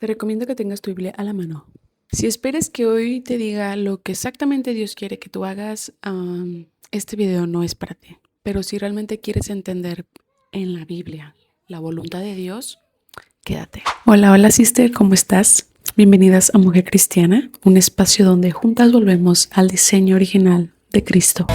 Te recomiendo que tengas tu Biblia a la mano. Si esperas que hoy te diga lo que exactamente Dios quiere que tú hagas, este video no es para ti. Pero si realmente quieres entender en la Biblia la voluntad de Dios, quédate. Hola, hola sister, ¿cómo estás? Bienvenidas a Mujer Cristiana, un espacio donde juntas volvemos al diseño original de Cristo.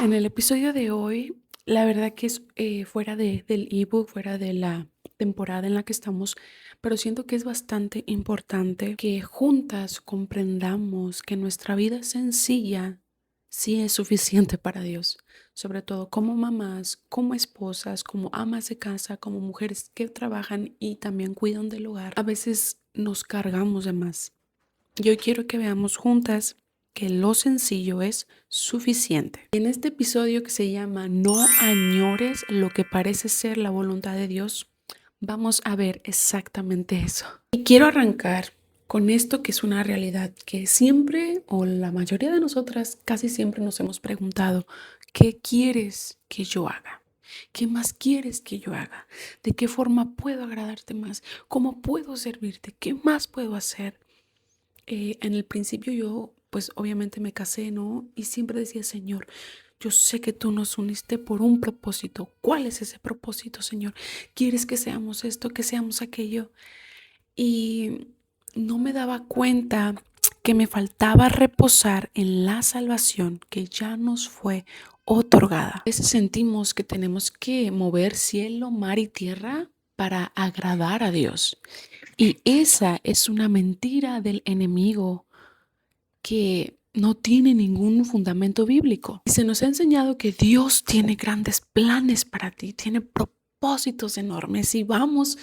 En el episodio de hoy, la verdad que es fuera del ebook, fuera de la temporada en la que estamos, pero siento que es bastante importante que juntas comprendamos que nuestra vida sencilla sí es suficiente para Dios, sobre todo como mamás, como esposas, como amas de casa, como mujeres que trabajan y también cuidan del hogar. A veces nos cargamos de más. Yo quiero que veamos juntas que lo sencillo es suficiente. En este episodio que se llama No añores lo que parece ser la voluntad de Dios, vamos a ver exactamente eso. Y quiero arrancar con esto que es una realidad que siempre, o la mayoría de nosotras, casi siempre nos hemos preguntado: ¿qué quieres que yo haga? ¿Qué más quieres que yo haga? ¿De qué forma puedo agradarte más? ¿Cómo puedo servirte? ¿Qué más puedo hacer? En el principio yo, pues obviamente me casé, ¿no? Y siempre decía: Señor, yo sé que tú nos uniste por un propósito. ¿Cuál es ese propósito, Señor? ¿Quieres que seamos esto, que seamos aquello? Y no me daba cuenta que me faltaba reposar en la salvación que ya nos fue otorgada. A veces sentimos que tenemos que mover cielo, mar y tierra para agradar a Dios. Y esa es una mentira del enemigo que no tiene ningún fundamento bíblico. Y se nos ha enseñado que Dios tiene grandes planes para ti, tiene propósitos enormes, y vamos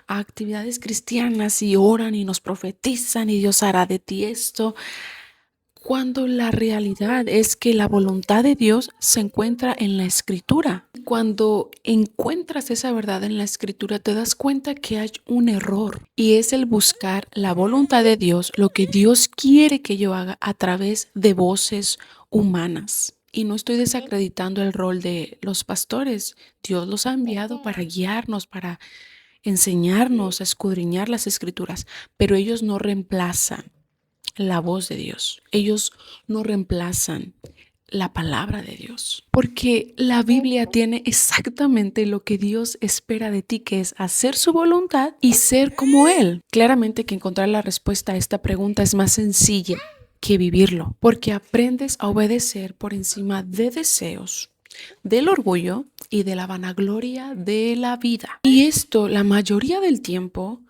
a actividades cristianas y oran y nos profetizan y Dios hará de ti esto, cuando la realidad es que la voluntad de Dios se encuentra en la Escritura. Cuando encuentras esa verdad en la Escritura, te das cuenta que hay un error, y es el buscar la voluntad de Dios, lo que Dios quiere que yo haga a través de voces humanas. Y no estoy desacreditando el rol de los pastores. Dios los ha enviado para guiarnos, para enseñarnos a escudriñar las Escrituras, pero ellos no reemplazan la voz de Dios. Ellos no reemplazan la palabra de Dios, porque la Biblia tiene exactamente lo que Dios espera de ti, que es hacer su voluntad y ser como Él. Claramente que encontrar la respuesta a esta pregunta es más sencilla que vivirlo, porque aprendes a obedecer por encima de deseos, del orgullo y de la vanagloria de la vida. Y esto, la mayoría del tiempo,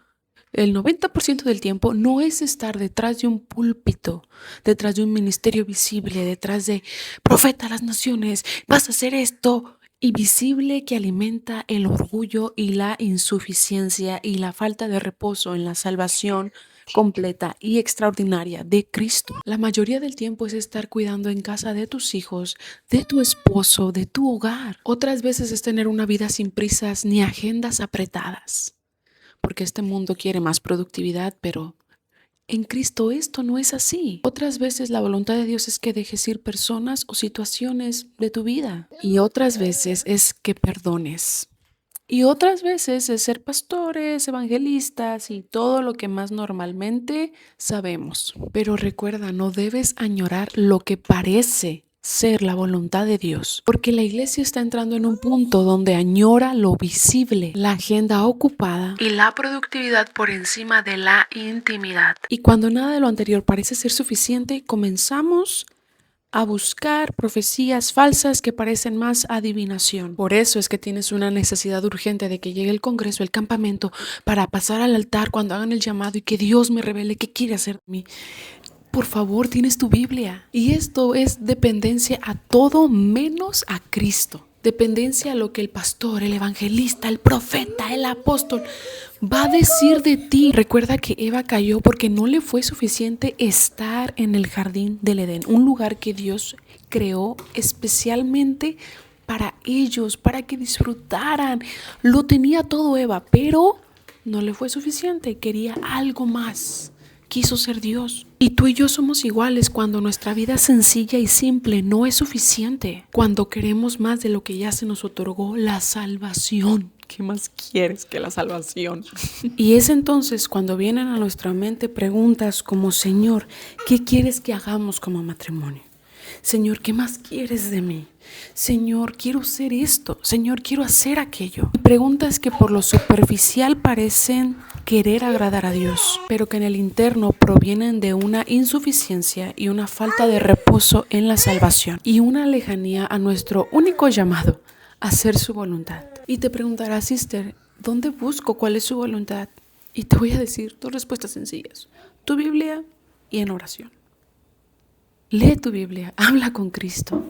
el 90% del tiempo, no es estar detrás de un púlpito, detrás de un ministerio visible, detrás de profeta a las naciones, vas a hacer esto, y visible, que alimenta el orgullo y la insuficiencia y la falta de reposo en la salvación completa y extraordinaria de Cristo. La mayoría del tiempo es estar cuidando en casa de tus hijos, de tu esposo, de tu hogar. Otras veces es tener una vida sin prisas ni agendas apretadas, porque este mundo quiere más productividad, pero en Cristo esto no es así. Otras veces la voluntad de Dios es que dejes ir personas o situaciones de tu vida, y otras veces es que perdones. Y otras veces es ser pastores, evangelistas y todo lo que más normalmente sabemos. Pero recuerda, no debes añorar lo que parece ser la voluntad de Dios, porque la iglesia está entrando en un punto donde añora lo visible, la agenda ocupada y la productividad por encima de la intimidad. Y cuando nada de lo anterior parece ser suficiente, comenzamos a buscar profecías falsas que parecen más adivinación. Por eso es que tienes una necesidad urgente de que llegue el congreso, el campamento, para pasar al altar cuando hagan el llamado y que Dios me revele qué quiere hacer de mí. Por favor, tienes tu Biblia. Y esto es dependencia a todo menos a Cristo. Dependencia a lo que el pastor, el evangelista, el profeta, el apóstol va a decir de ti. Recuerda que Eva cayó porque no le fue suficiente estar en el jardín del Edén, un lugar que Dios creó especialmente para ellos, para que disfrutaran. Lo tenía todo Eva, pero no le fue suficiente, quería algo más. quiso ser Dios. Y tú y yo somos iguales cuando nuestra vida sencilla y simple no es suficiente. Cuando queremos más de lo que ya se nos otorgó, la salvación. ¿Qué más quieres que la salvación? Y es entonces cuando vienen a nuestra mente preguntas como: Señor, ¿qué quieres que hagamos como matrimonio? Señor, ¿qué más quieres de mí? Señor, quiero ser esto. Señor, quiero hacer aquello. Y preguntas que por lo superficial parecen querer agradar a Dios, pero que en el interno provienen de una insuficiencia y una falta de reposo en la salvación y una lejanía a nuestro único llamado, hacer su voluntad. Y te preguntarás, sister, ¿dónde busco cuál es su voluntad? Y te voy a decir dos respuestas sencillas: tu Biblia y en oración. Lee tu Biblia, habla con Cristo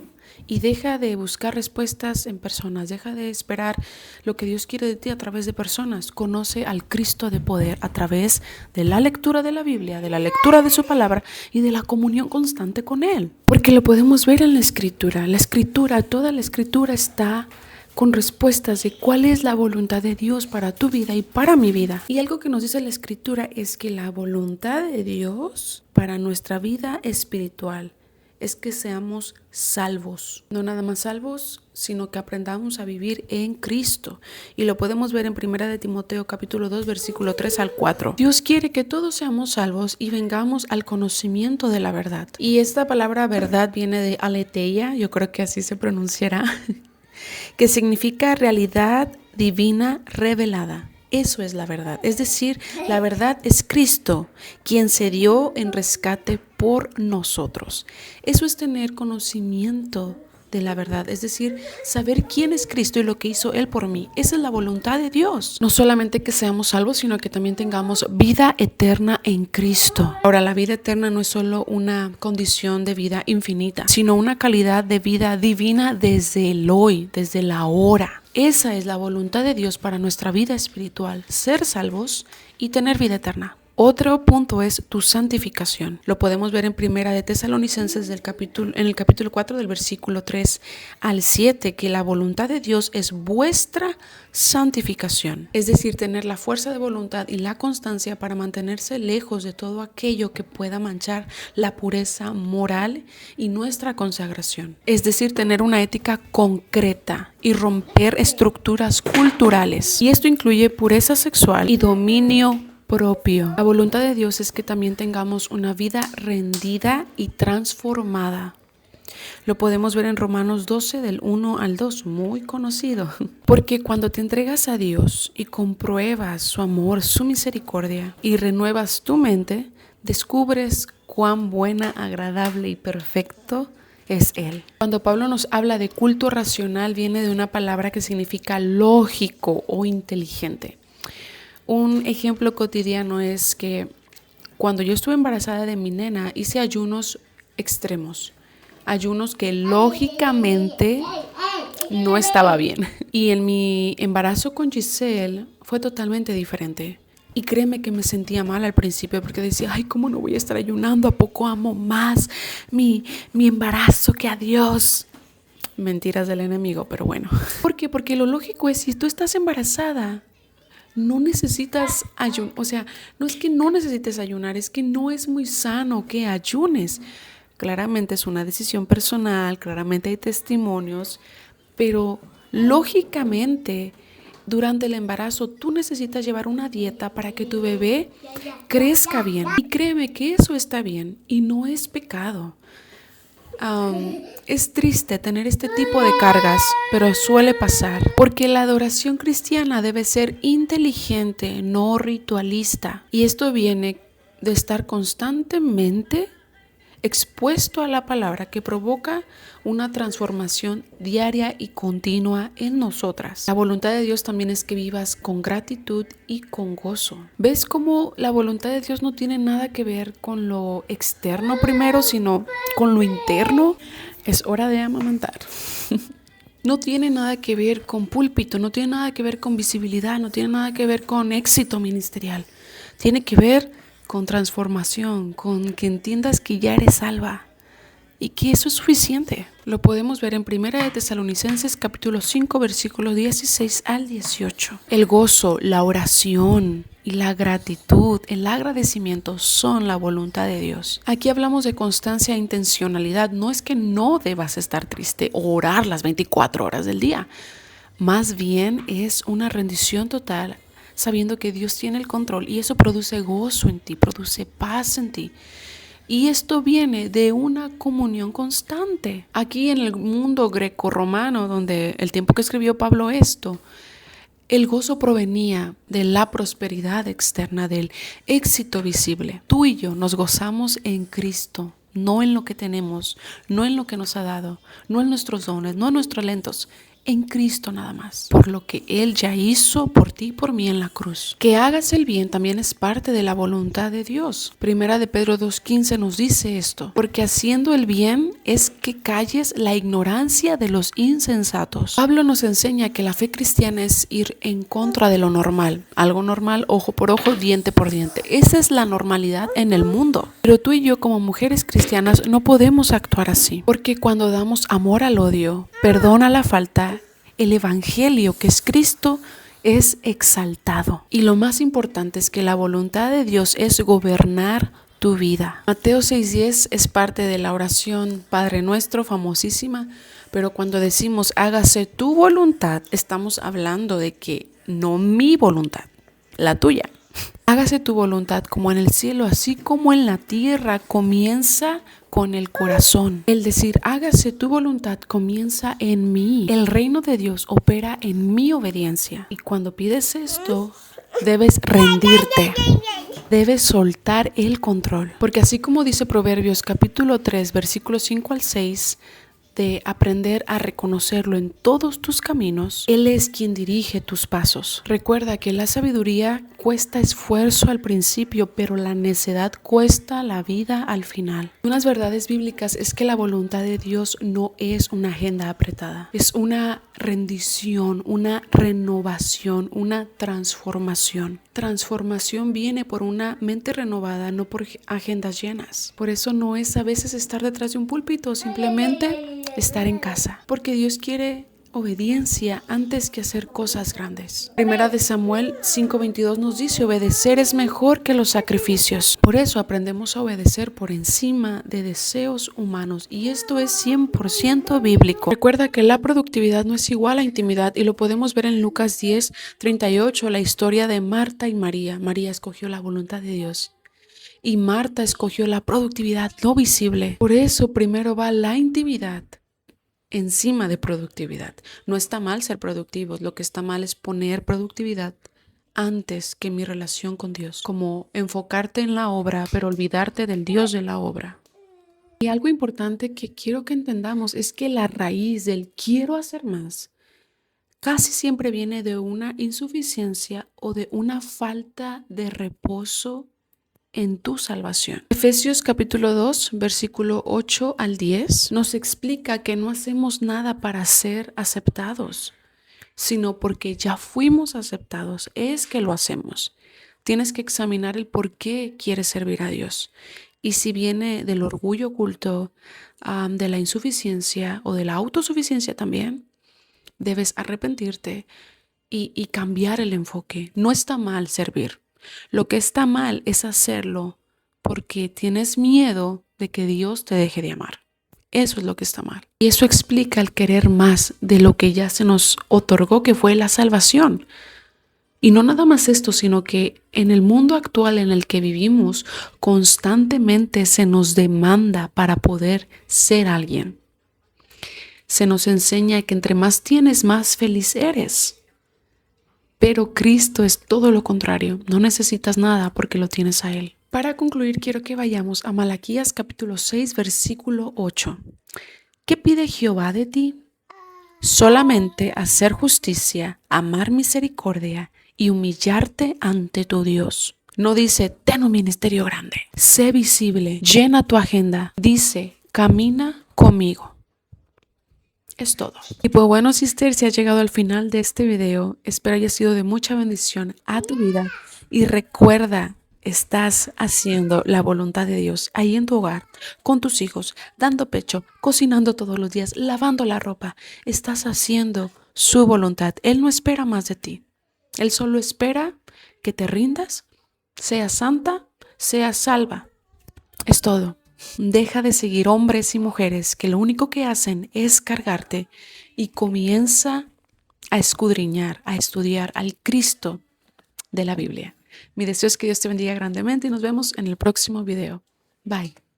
y deja de buscar respuestas en personas, deja de esperar lo que Dios quiere de ti a través de personas. Conoce al Cristo de poder a través de la lectura de la Biblia, de la lectura de su palabra y de la comunión constante con Él. Porque lo podemos ver en la Escritura. Toda la Escritura está con respuestas de cuál es la voluntad de Dios para tu vida y para mi vida. Y algo que nos dice la Escritura es que la voluntad de Dios para nuestra vida espiritual es que seamos salvos. No nada más salvos, sino que aprendamos a vivir en Cristo. Y lo podemos ver en 1 de Timoteo capítulo 2, versículo 3 al 4. Dios quiere que todos seamos salvos y vengamos al conocimiento de la verdad. Y esta palabra verdad viene de aletheia, yo creo que así se pronunciará, que significa realidad divina revelada. Eso es la verdad. Es decir, la verdad es Cristo, quien se dio en rescate por nosotros. Eso es tener conocimiento de la verdad, es decir, saber quién es Cristo y lo que hizo Él por mí. Esa es la voluntad de Dios. No solamente que seamos salvos, sino que también tengamos vida eterna en Cristo. Ahora, la vida eterna no es solo una condición de vida infinita, sino una calidad de vida divina desde el hoy, desde la hora. Esa es la voluntad de Dios para nuestra vida espiritual, ser salvos y tener vida eterna. Otro punto es tu santificación. Lo podemos ver en 1 de Tesalonicenses en el capítulo 4 del versículo 3 al 7, que la voluntad de Dios es vuestra santificación. Es decir, tener la fuerza de voluntad y la constancia para mantenerse lejos de todo aquello que pueda manchar la pureza moral y nuestra consagración. Es decir, tener una ética concreta y romper estructuras culturales. Y esto incluye pureza sexual y dominio propio. La voluntad de Dios es que también tengamos una vida rendida y transformada. Lo podemos ver en Romanos 12 del 1 al 2, muy conocido. Porque cuando te entregas a Dios y compruebas su amor, su misericordia y renuevas tu mente, descubres cuán buena, agradable y perfecto es Él. Cuando Pablo nos habla de culto racional, viene de una palabra que significa lógico o inteligente. Un ejemplo cotidiano es que cuando yo estuve embarazada de mi nena, hice ayunos extremos, ayunos que lógicamente no estaba bien. Y en mi embarazo con Giselle fue totalmente diferente. Y créeme que me sentía mal al principio porque decía, ay, ¿cómo no voy a estar ayunando? ¿A poco amo más mi embarazo que a Dios? Mentiras del enemigo, pero bueno. ¿Por qué? Porque lo lógico es, si tú estás embarazada, no necesitas ayunar, o sea, no es que no necesites ayunar, es que no es muy sano que ayunes. Claramente es una decisión personal, claramente hay testimonios, pero lógicamente durante el embarazo tú necesitas llevar una dieta para que tu bebé crezca bien. Y créeme que eso está bien y no es pecado. Es triste tener este tipo de cargas, pero suele pasar, porque la adoración cristiana debe ser inteligente, no ritualista. Y esto viene de estar constantemente expuesto a la palabra, que provoca una transformación diaria y continua en nosotras. La voluntad de Dios también es que vivas con gratitud y con gozo. ¿Ves cómo la voluntad de Dios no tiene nada que ver con lo externo primero, sino con lo interno? Es hora de amamantar. No tiene nada que ver con púlpito, no tiene nada que ver con visibilidad, no tiene nada que ver con éxito ministerial. Tiene que ver con transformación, con que entiendas que ya eres salva y que eso es suficiente. Lo podemos ver en 1 de Tesalonicenses capítulo 5 versículos 16 al 18. El gozo, la oración y la gratitud, el agradecimiento son la voluntad de Dios. Aquí hablamos de constancia e intencionalidad. No es que no debas estar triste o orar las 24 horas del día. Más bien es una rendición total, sabiendo que Dios tiene el control y eso produce gozo en ti, produce paz en ti. Y esto viene de una comunión constante. Aquí en el mundo greco-romano, donde el tiempo que escribió Pablo esto, el gozo provenía de la prosperidad externa, del éxito visible. Tú y yo nos gozamos en Cristo, no en lo que tenemos, no en lo que nos ha dado, no en nuestros dones, no en nuestros talentos. En Cristo nada más, por lo que Él ya hizo por ti y por mí en la cruz. Que hagas el bien también es parte de la voluntad de Dios. Primera de Pedro 2:15 nos dice esto, porque haciendo el bien es que calles la ignorancia de los insensatos. Pablo nos enseña que la fe cristiana es ir en contra de lo normal, algo normal, ojo por ojo, diente por diente. Esa es la normalidad en el mundo. Pero tú y yo como mujeres cristianas no podemos actuar así, porque cuando damos amor al odio, perdón a la falta, el evangelio que es Cristo es exaltado. Y lo más importante es que la voluntad de Dios es gobernar tu vida. Mateo 6:10 es parte de la oración Padre Nuestro, famosísima, pero cuando decimos hágase tu voluntad, estamos hablando de que no mi voluntad, la tuya. Hágase tu voluntad como en el cielo, así como en la tierra. Comienza con el corazón. El decir hágase tu voluntad comienza en mí. El reino de Dios opera en mi obediencia. Y cuando pides esto, debes rendirte. Debes soltar el control. Porque así como dice Proverbios capítulo 3, versículos 5 al 6, de aprender a reconocerlo en todos tus caminos, Él es quien dirige tus pasos. Recuerda que la sabiduría cuesta esfuerzo al principio, pero la necedad cuesta la vida al final. Unas verdades bíblicas es que la voluntad de Dios no es una agenda apretada, es una rendición, una renovación, una transformación. Transformación viene por una mente renovada, no por agendas llenas. Por eso no es a veces estar detrás de un púlpito, simplemente estar en casa, porque Dios quiere obediencia antes que hacer cosas grandes. Primera de Samuel 5:22 nos dice, obedecer es mejor que los sacrificios. Por eso aprendemos a obedecer por encima de deseos humanos, y esto es 100% bíblico. Recuerda que la productividad no es igual a intimidad, y lo podemos ver en Lucas 10:38, la historia de Marta y María. María escogió la voluntad de Dios y Marta escogió la productividad no visible. Por eso primero va la intimidad encima de productividad. No está mal ser productivos, lo que está mal es poner productividad antes que mi relación con Dios, como enfocarte en la obra, pero olvidarte del Dios de la obra. Y algo importante que quiero que entendamos es que la raíz del quiero hacer más casi siempre viene de una insuficiencia o de una falta de reposo en tu salvación. Efesios capítulo 2, versículo 8 al 10 nos explica que no hacemos nada para ser aceptados, sino porque ya fuimos aceptados, es que lo hacemos. Tienes que examinar el por qué quieres servir a Dios. Y si viene del orgullo oculto, de la insuficiencia o de la autosuficiencia también, debes arrepentirte y cambiar el enfoque. No está mal servir. Lo que está mal es hacerlo porque tienes miedo de que Dios te deje de amar. Eso es lo que está mal. Y eso explica el querer más de lo que ya se nos otorgó, que fue la salvación. Y no nada más esto, sino que en el mundo actual en el que vivimos, constantemente se nos demanda para poder ser alguien. Se nos enseña que entre más tienes, más feliz eres. Pero Cristo es todo lo contrario. No necesitas nada porque lo tienes a Él. Para concluir, quiero que vayamos a Malaquías capítulo 6, versículo 8. ¿Qué pide Jehová de ti? Solamente hacer justicia, amar misericordia y humillarte ante tu Dios. No dice, ten un ministerio grande. Sé visible, llena tu agenda. Dice, camina conmigo. Es todo. Y pues bueno, sister, si has llegado al final de este video, espero haya sido de mucha bendición a tu vida. Y recuerda, estás haciendo la voluntad de Dios ahí en tu hogar, con tus hijos, dando pecho, cocinando todos los días, lavando la ropa. Estás haciendo su voluntad. Él no espera más de ti. Él solo espera que te rindas, seas santa, seas salva. Es todo. Deja de seguir hombres y mujeres que lo único que hacen es cargarte y comienza a escudriñar, a estudiar al Cristo de la Biblia. Mi deseo es que Dios te bendiga grandemente y nos vemos en el próximo video. Bye.